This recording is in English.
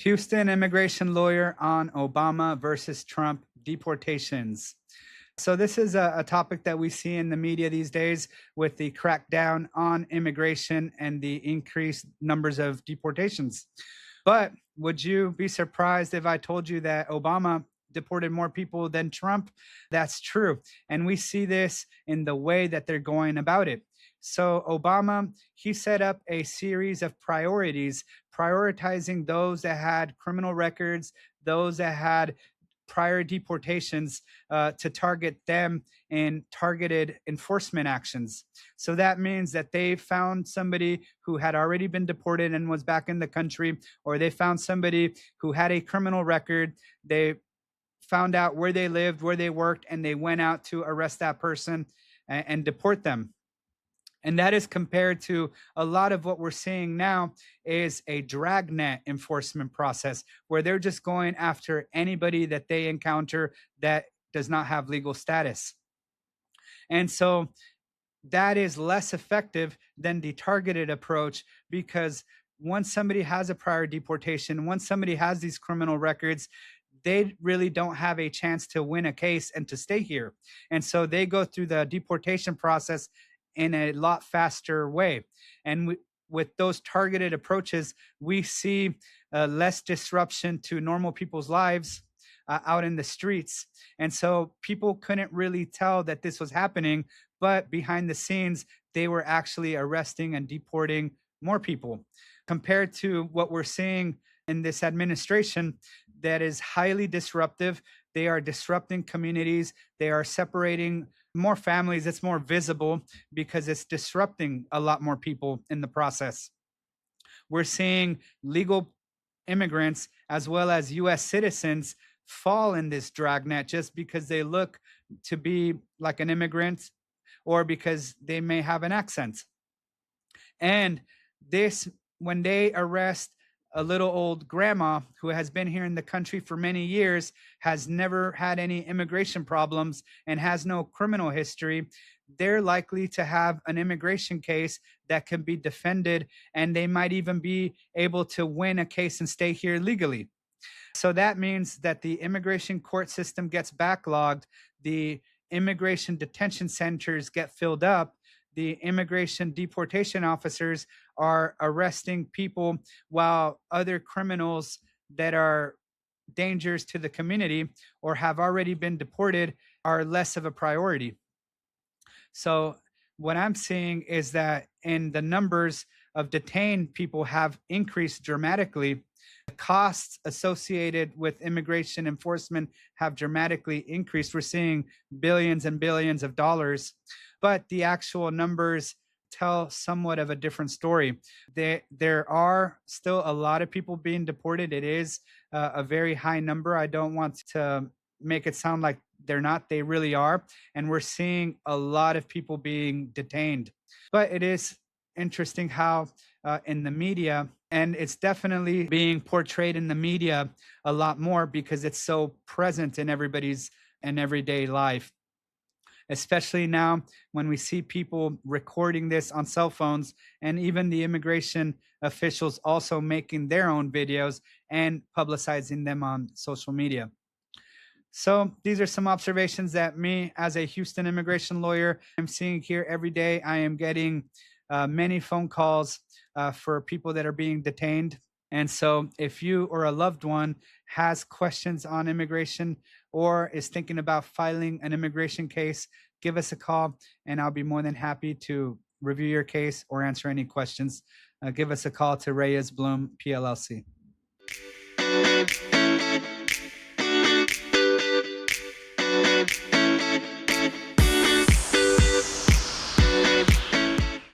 Houston immigration lawyer on Obama versus Trump deportations. So this is a topic that we see in the media these days with the crackdown on immigration and the increased numbers of deportations. But would you be surprised if I told you that Obama deported more people than Trump? That's true. And we see this in the way that they're going about it. So Obama, he set up a series of priorities, prioritizing those that had criminal records, those that had prior deportations, to target them in targeted enforcement actions. So that means that they found somebody who had already been deported and was back in the country, or they found somebody who had a criminal record. They found out where they lived, where they worked, and they went out to arrest that person and deport them. And that is compared to a lot of what we're seeing now is a dragnet enforcement process where they're just going after anybody that they encounter that does not have legal status. And so that is less effective than the targeted approach, because once somebody has a prior deportation, once somebody has these criminal records, they really don't have a chance to win a case and to stay here. And so they go through the deportation process in a lot faster way. And with those targeted approaches, we see less disruption to normal people's lives out in the streets. And so people couldn't really tell that this was happening, but behind the scenes, they were actually arresting and deporting more people. Compared to what we're seeing in this administration, that is highly disruptive. They are disrupting communities. They are separating more families. It's more visible because it's disrupting a lot more people in the process. We're seeing legal immigrants as well as U.S. citizens fall in this dragnet just because they look to be like an immigrant or because they may have an accent. And this, when they arrest a little old grandma who has been here in the country for many years, has never had any immigration problems, and has no criminal history, they're likely to have an immigration case that can be defended, and they might even be able to win a case and stay here legally. So that means that the immigration court system gets backlogged, the immigration detention centers get filled up, the immigration deportation officers are arresting people while other criminals that are dangers to the community or have already been deported are less of a priority. So what I'm seeing is that in the numbers of detained people have increased dramatically. The costs associated with immigration enforcement have dramatically increased. We're seeing billions and billions of dollars, but the actual numbers tell somewhat of a different story. There are still a lot of people being deported. It is a very high number. I don't want to make it sound like they're not. They really are. And we're seeing a lot of people being detained. But it is interesting how in the media, and it's definitely being portrayed in the media a lot more because it's so present in everybody's and everyday life. Especially now when we see people recording this on cell phones, and even the immigration officials also making their own videos and publicizing them on social media. So these are some observations that me as a Houston immigration lawyer I'm seeing here every day. I am getting many phone calls for people that are being detained. And so if you or a loved one has questions on immigration or is thinking about filing an immigration case, give us a call and I'll be more than happy to review your case or answer any questions. Give us a call to Reyes Blum PLLC.